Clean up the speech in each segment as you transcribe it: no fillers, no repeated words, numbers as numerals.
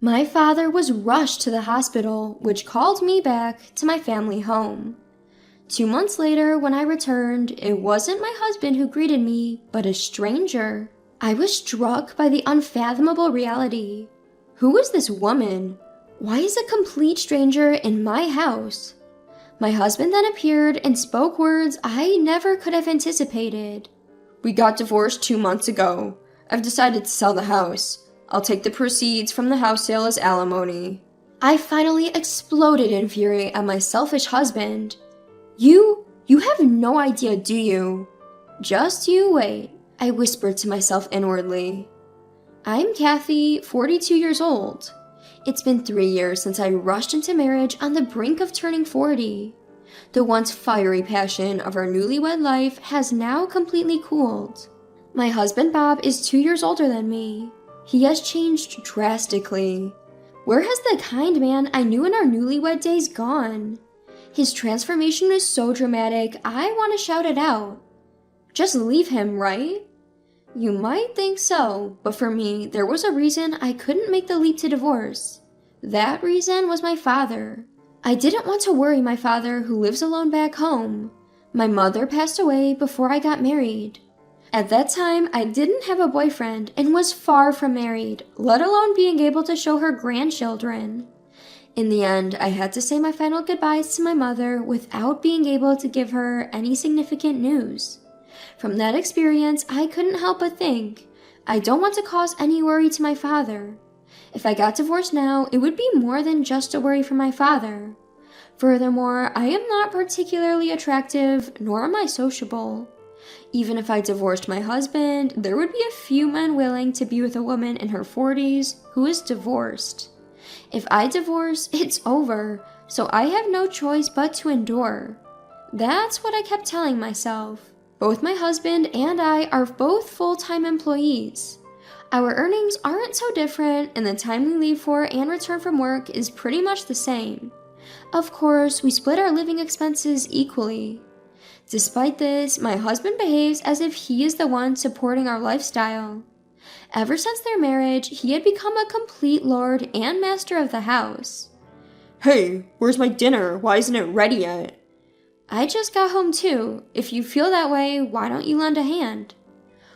My father was rushed to the hospital, which called me back to my family home. 2 months later, when I returned, it wasn't my husband who greeted me, but a stranger. I was struck by the unfathomable reality. Who was this woman? Why is a complete stranger in my house? My husband then appeared and spoke words I never could have anticipated. We got divorced 2 months ago. I've decided to sell the house. I'll take the proceeds from the house sale as alimony. I finally exploded in fury at my selfish husband. You have no idea, do you? Just you wait, I whispered to myself inwardly. I'm Kathy, 42 years old. It's been 3 years since I rushed into marriage on the brink of turning 40. The once fiery passion of our newlywed life has now completely cooled. My husband Bob is 2 years older than me. He has changed drastically. Where has the kind man I knew in our newlywed days gone? His transformation is so dramatic, I want to shout it out. Just leave him, right? You might think so, but for me, there was a reason I couldn't make the leap to divorce. That reason was my father. I didn't want to worry my father, who lives alone back home. My mother passed away before I got married. At that time, I didn't have a boyfriend and was far from married, let alone being able to show her grandchildren. In the end, I had to say my final goodbyes to my mother without being able to give her any significant news. From that experience, I couldn't help but think, I don't want to cause any worry to my father. If I got divorced now, it would be more than just a worry for my father. Furthermore, I am not particularly attractive, nor am I sociable. Even if I divorced my husband, there would be a few men willing to be with a woman in her 40s who is divorced. If I divorce, it's over, so I have no choice but to endure. That's what I kept telling myself. Both my husband and I are both full-time employees. Our earnings aren't so different, and the time we leave for and return from work is pretty much the same. Of course, we split our living expenses equally. Despite this, my husband behaves as if he is the one supporting our lifestyle. Ever since their marriage, he had become a complete lord and master of the house. Hey, where's my dinner? Why isn't it ready yet? I just got home too. If you feel that way, why don't you lend a hand?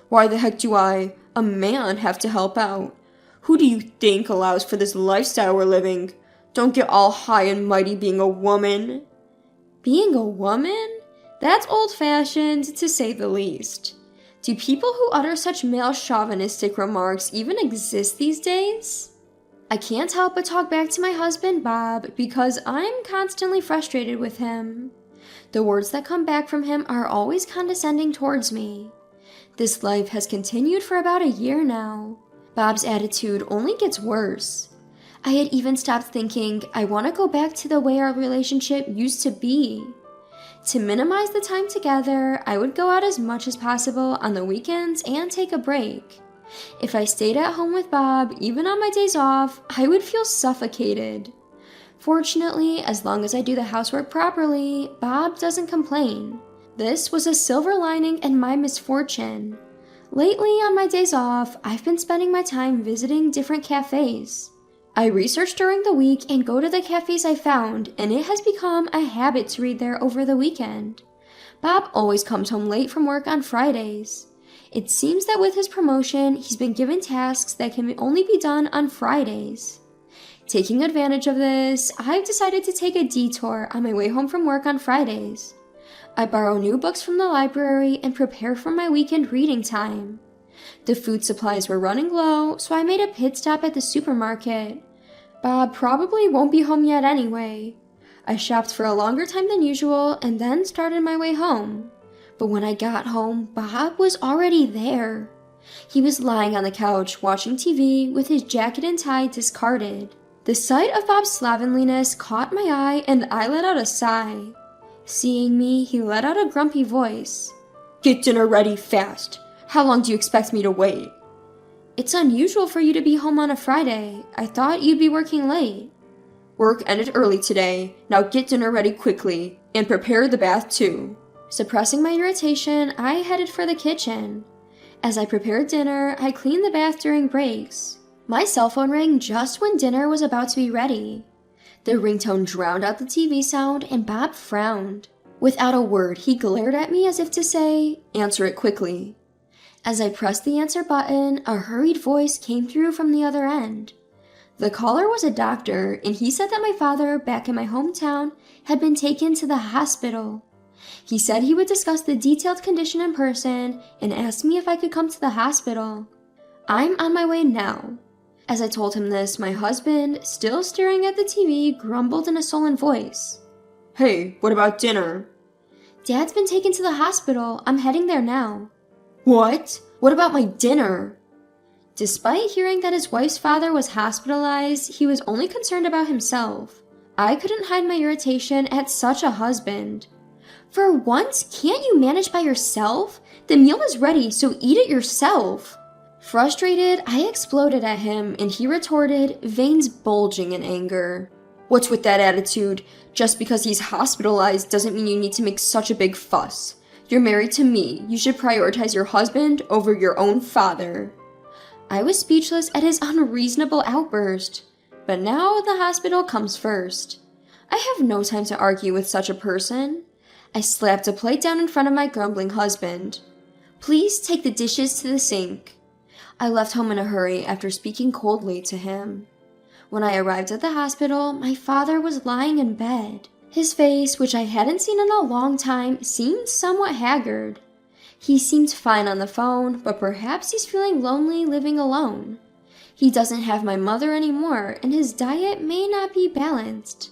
Why the heck do I, a man, have to help out? Who do you think allows for this lifestyle we're living? Don't get all high and mighty being a woman. Being a woman? That's old-fashioned, to say the least. Do people who utter such male chauvinistic remarks even exist these days? I can't help but talk back to my husband, Bob, because I'm constantly frustrated with him. The words that come back from him are always condescending towards me. This life has continued for about a year now. Bob's attitude only gets worse. I had even stopped thinking I want to go back to the way our relationship used to be. To minimize the time together, I would go out as much as possible on the weekends and take a break. If I stayed at home with Bob, even on my days off, I would feel suffocated. Fortunately, as long as I do the housework properly, Bob doesn't complain. This was a silver lining in my misfortune. Lately, on my days off, I've been spending my time visiting different cafes. I research during the week and go to the cafes I found, and it has become a habit to read there over the weekend. Bob always comes home late from work on Fridays. It seems that with his promotion, he's been given tasks that can only be done on Fridays. Taking advantage of this, I've decided to take a detour on my way home from work on Fridays. I borrow new books from the library and prepare for my weekend reading time. The food supplies were running low, so I made a pit stop at the supermarket. Bob probably won't be home yet anyway. I shopped for a longer time than usual and then started my way home. But when I got home, Bob was already there. He was lying on the couch watching TV with his jacket and tie discarded. The sight of Bob's slovenliness caught my eye and I let out a sigh. Seeing me, he let out a grumpy voice. Get dinner ready fast. How long do you expect me to wait? It's unusual for you to be home on a Friday. I thought you'd be working late. Work ended early today. Now get dinner ready quickly, and prepare the bath too. Suppressing my irritation, I headed for the kitchen. As I prepared dinner, I cleaned the bath during breaks. My cell phone rang just when dinner was about to be ready. The ringtone drowned out the TV sound and Bob frowned. Without a word, he glared at me as if to say, "Answer it quickly." As I pressed the answer button, a hurried voice came through from the other end. The caller was a doctor, and he said that my father, back in my hometown, had been taken to the hospital. He said he would discuss the detailed condition in person and asked me if I could come to the hospital. "I'm on my way now." As I told him this, my husband, still staring at the TV, grumbled in a sullen voice. "Hey, what about dinner?" "Dad's been taken to the hospital. I'm heading there now." "What? What about my dinner?" Despite hearing that his wife's father was hospitalized, he was only concerned about himself. I couldn't hide my irritation at such a husband. "For once, can't you manage by yourself? The meal is ready, so eat it yourself." Frustrated, I exploded at him, and he retorted, veins bulging in anger. "What's with that attitude? Just because he's hospitalized doesn't mean you need to make such a big fuss. You're married to me. You should prioritize your husband over your own father." I was speechless at his unreasonable outburst. But now the hospital comes first. I have no time to argue with such a person. I slapped a plate down in front of my grumbling husband. "Please take the dishes to the sink." I left home in a hurry after speaking coldly to him. When I arrived at the hospital, my father was lying in bed. His face, which I hadn't seen in a long time, seemed somewhat haggard. He seemed fine on the phone, but perhaps he's feeling lonely living alone. He doesn't have my mother anymore, and his diet may not be balanced.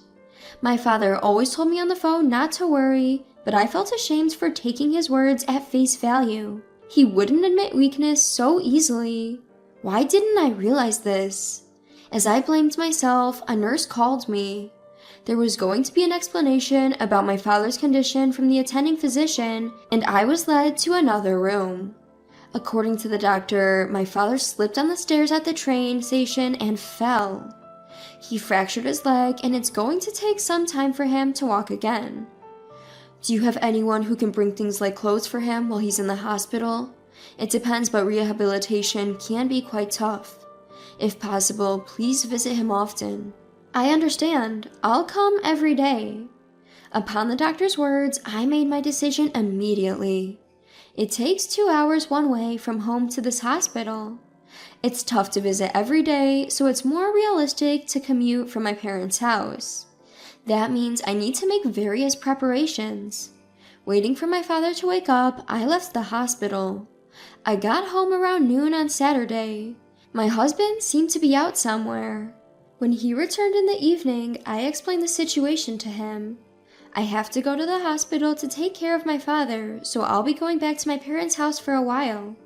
My father always told me on the phone not to worry, but I felt ashamed for taking his words at face value. He wouldn't admit weakness so easily. Why didn't I realize this? As I blamed myself, a nurse called me. There was going to be an explanation about my father's condition from the attending physician, and I was led to another room. According to the doctor, my father slipped on the stairs at the train station and fell. He fractured his leg, and it's going to take some time for him to walk again. "Do you have anyone who can bring things like clothes for him while he's in the hospital? It depends, but rehabilitation can be quite tough. If possible, please visit him often." "I understand. I'll come every day." Upon the doctor's words, I made my decision immediately. It takes 2 hours one way from home to this hospital. It's tough to visit every day, so it's more realistic to commute from my parents' house. That means I need to make various preparations. Waiting for my father to wake up, I left the hospital. I got home around noon on Saturday. My husband seemed to be out somewhere. When he returned in the evening, I explained the situation to him. I have to go to the hospital to take care of my father, so I'll be going back to my parents' house for a while.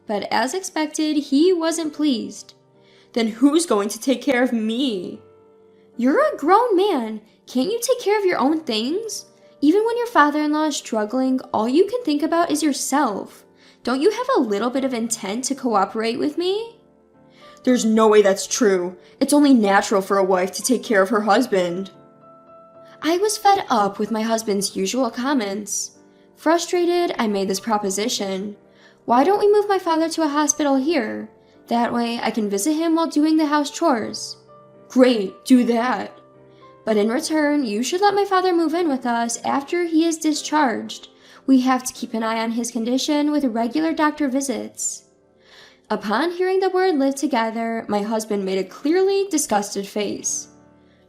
But as expected, he wasn't pleased. "Then who's going to take care of me?" "You're a grown man. Can't you take care of your own things? Even when your father-in-law is struggling, all you can think about is yourself. Don't you have a little bit of intent to cooperate with me?" "There's no way that's true. It's only natural for a wife to take care of her husband." I was fed up with my husband's usual comments. Frustrated, I made this proposition. "Why don't we move my father to a hospital here? That way I can visit him while doing the house chores." "Great, do that. "But in return, you should let my father move in with us after he is discharged. We have to keep an eye on his condition with regular doctor visits." Upon hearing the word "live together," my husband made a clearly disgusted face.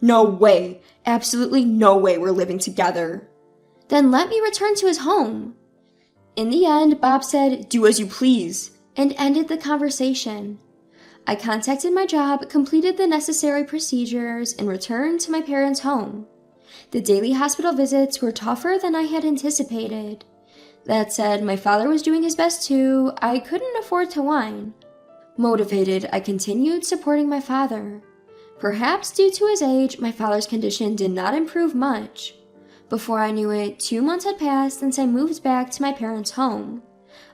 "No way. Absolutely no way we're living together." "Then let me return to his home." In the end, Bob said, "Do as you please," and ended the conversation. I contacted my job, completed the necessary procedures, and returned to my parents' home. The daily hospital visits were tougher than I had anticipated. That said, my father was doing his best too. I couldn't afford to whine. Motivated, I continued supporting my father. Perhaps due to his age, my father's condition did not improve much. Before I knew it, 2 months had passed since I moved back to my parents' home.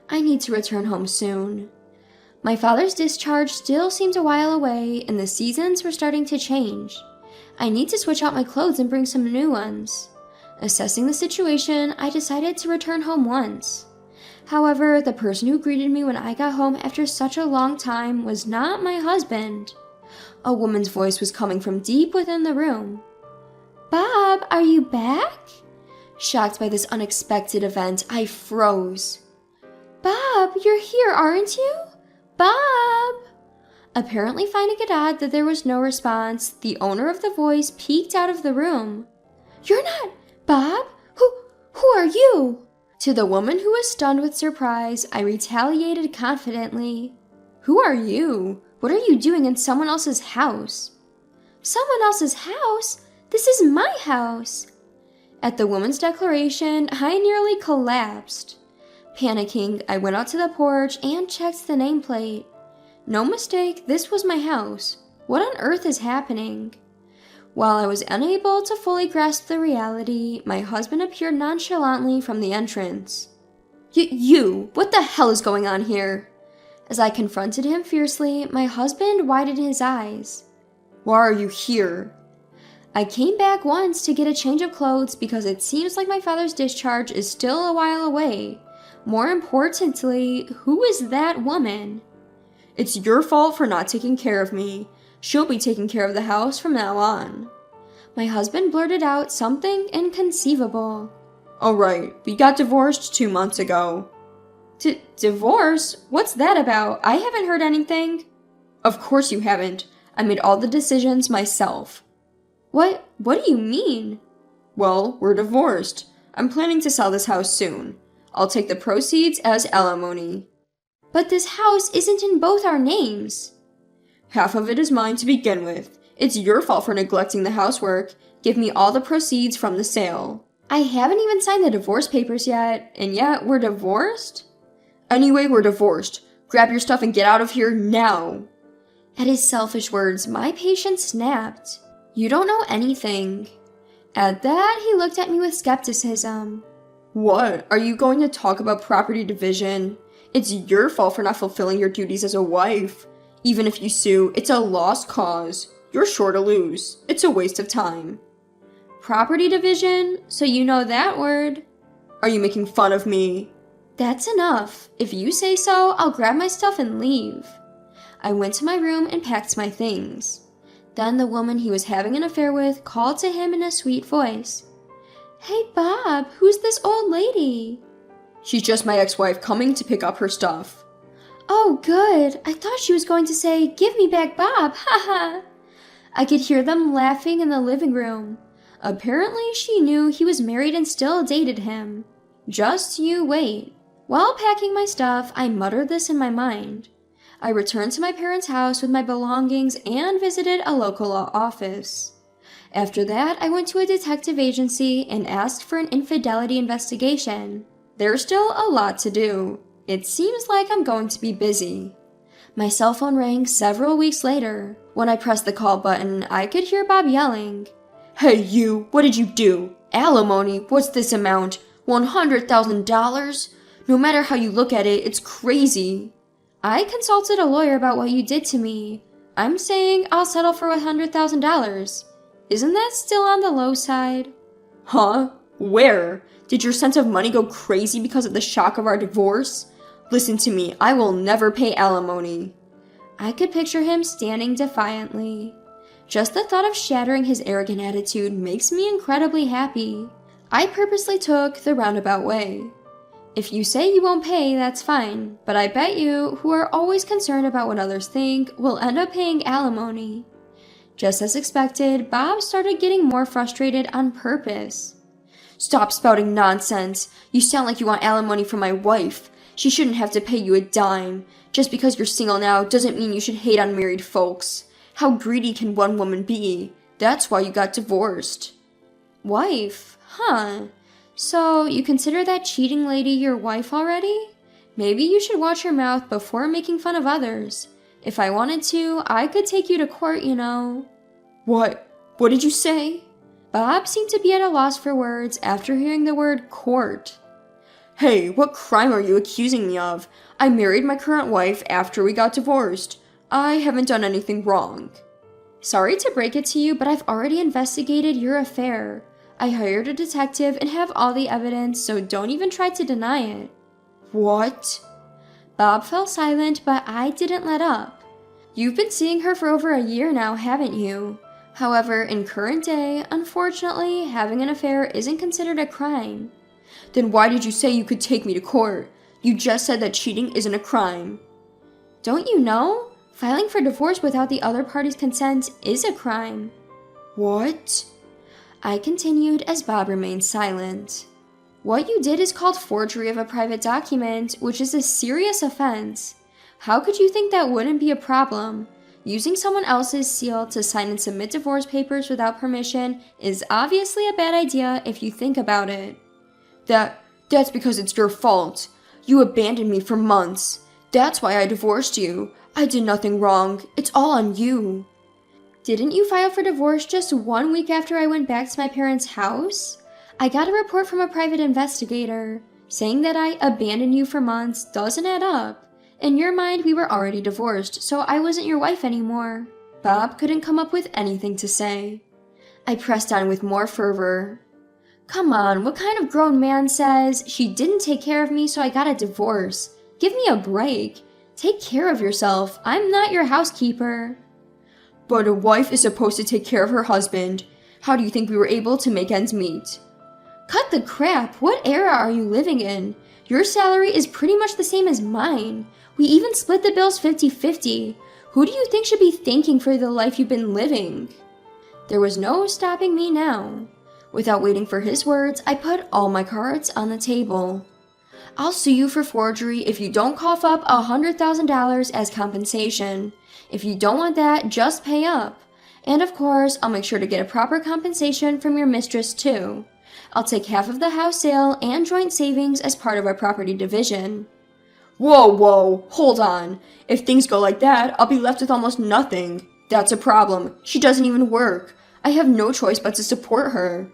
I need to return home soon. My father's discharge still seemed a while away, and the seasons were starting to change. I need to switch out my clothes and bring some new ones. Assessing the situation, I decided to return home once. However, the person who greeted me when I got home after such a long time was not my husband. A woman's voice was coming from deep within the room. "Bob, are you back?" Shocked by this unexpected event, I froze. "Bob, you're here, aren't you? Bob!" Apparently finding it odd that there was no response, the owner of the voice peeked out of the room. "You're not Bob? Who are you?" To the woman who was stunned with surprise, I retaliated confidently. "Who are you? What are you doing in someone else's house?" "Someone else's house? This is my house." At the woman's declaration, I nearly collapsed. Panicking, I went out to the porch and checked the nameplate. No mistake, this was my house. What on earth is happening? While I was unable to fully grasp the reality, my husband appeared nonchalantly from the entrance. You! What the hell is going on here?" As I confronted him fiercely, my husband widened his eyes. "Why are you here?" "I came back once to get a change of clothes because it seems like my father's discharge is still a while away. More importantly, who is that woman?" "It's your fault for not taking care of me. She'll be taking care of the house from now on." My husband blurted out something inconceivable. "All right, we got divorced 2 months ago." Divorce? What's that about? I haven't heard anything." "Of course you haven't. I made all the decisions myself." What do you mean?" "Well, we're divorced. I'm planning to sell this house soon. I'll take the proceeds as alimony." "But this house isn't in both our names." "Half of it is mine to begin with. It's your fault for neglecting the housework. Give me all the proceeds from the sale." "I haven't even signed the divorce papers yet, and yet we're divorced?" "Anyway, we're divorced. Grab your stuff and get out of here now." At his selfish words, my patience snapped. "You don't know anything." At that, he looked at me with skepticism. "What? Are you going to talk about property division? It's your fault for not fulfilling your duties as a wife. Even if you sue, it's a lost cause. You're sure to lose. It's a waste of time." "Property division? So you know that word?" "Are you making fun of me?" "That's enough. If you say so, I'll grab my stuff and leave." I went to my room and packed my things. Then the woman he was having an affair with called to him in a sweet voice. "Hey, Bob, who's this old lady?" "She's just my ex-wife coming to pick up her stuff." "Oh, good. I thought she was going to say, 'Give me back Bob,' haha." I could hear them laughing in the living room. Apparently, she knew he was married and still dated him. Just you wait. While packing my stuff, I muttered this in my mind. I returned to my parents' house with my belongings and visited a local law office. After that, I went to a detective agency and asked for an infidelity investigation. There's still a lot to do. It seems like I'm going to be busy. My cell phone rang several weeks later. When I pressed the call button, I could hear Bob yelling, "Hey you, what did you do? Alimony, what's this amount? $100,000? No matter how you look at it, it's crazy." "I consulted a lawyer about what you did to me. I'm saying I'll settle for $100,000. Isn't that still on the low side?" "Huh? Where? Did your sense of money go crazy because of the shock of our divorce? Listen to me, I will never pay alimony." I could picture him standing defiantly. Just the thought of shattering his arrogant attitude makes me incredibly happy. I purposely took the roundabout way. "If you say you won't pay, that's fine, but I bet you, who are always concerned about what others think, will end up paying alimony." Just as expected, Bob started getting more frustrated on purpose. "Stop spouting nonsense. You sound like you want alimony from my wife. She shouldn't have to pay you a dime. Just because you're single now doesn't mean you should hate on married folks. How greedy can one woman be? That's why you got divorced." "Wife? Huh. So you consider that cheating lady your wife already? Maybe you should watch your mouth before making fun of others. If I wanted to, I could take you to court, you know." What did you say?" Bob seemed to be at a loss for words after hearing the word court. "Hey, what crime are you accusing me of? I married my current wife after we got divorced. I haven't done anything wrong." "Sorry to break it to you, but I've already investigated your affair. I hired a detective and have all the evidence, so don't even try to deny it." What? Bob fell silent, but I didn't let up. You've been seeing her for over a year now, haven't you? However, in current day, unfortunately, having an affair isn't considered a crime. Then why did you say you could take me to court? You just said that cheating isn't a crime. Don't you know? Filing for divorce without the other party's consent is a crime. What? I continued as Bob remained silent. What you did is called forgery of a private document, which is a serious offense. How could you think that wouldn't be a problem? Using someone else's seal to sign and submit divorce papers without permission is obviously a bad idea if you think about it. That's because it's your fault. You abandoned me for months. That's why I divorced you. I did nothing wrong. It's all on you. Didn't you file for divorce just 1 week after I went back to my parents' house? I got a report from a private investigator. Saying that I abandoned you for months doesn't add up. In your mind, we were already divorced, so I wasn't your wife anymore. Bob couldn't come up with anything to say. I pressed on with more fervor. Come on, what kind of grown man says, she didn't take care of me, so I got a divorce? Give me a break. Take care of yourself. I'm not your housekeeper. But a wife is supposed to take care of her husband. How do you think we were able to make ends meet? Cut the crap. What era are you living in? Your salary is pretty much the same as mine. We even split the bills 50-50. Who do you think should be thanking for the life you've been living? There was no stopping me now. Without waiting for his words, I put all my cards on the table. I'll sue you for forgery if you don't cough up $100,000 as compensation. If you don't want that, just pay up. And of course, I'll make sure to get a proper compensation from your mistress too. I'll take half of the house sale and joint savings as part of our property division. Whoa, hold on. If things go like that, I'll be left with almost nothing. That's a problem. She doesn't even work. I have no choice but to support her.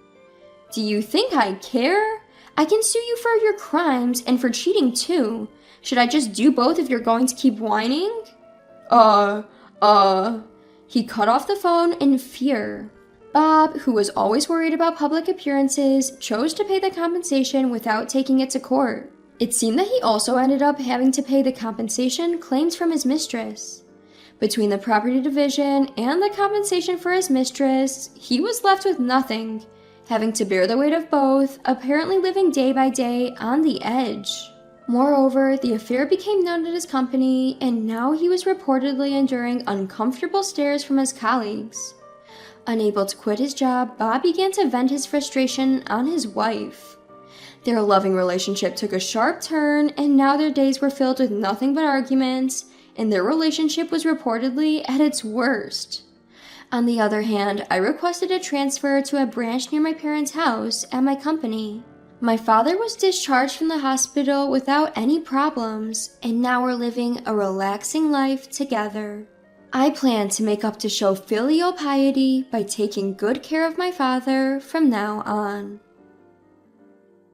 Do you think I care? I can sue you for your crimes and for cheating too. Should I just do both if you're going to keep whining? He cut off the phone in fear. Bob, who was always worried about public appearances, chose to pay the compensation without taking it to court. It seemed that he also ended up having to pay the compensation claimed from his mistress. Between the property division and the compensation for his mistress, he was left with nothing, having to bear the weight of both, apparently living day by day on the edge. Moreover, the affair became known at his company, and now he was reportedly enduring uncomfortable stares from his colleagues. Unable to quit his job, Bob began to vent his frustration on his wife. Their loving relationship took a sharp turn, and now their days were filled with nothing but arguments, and their relationship was reportedly at its worst. On the other hand, I requested a transfer to a branch near my parents' house at my company. My father was discharged from the hospital without any problems, and now we're living a relaxing life together. I plan to make up to show filial piety by taking good care of my father from now on.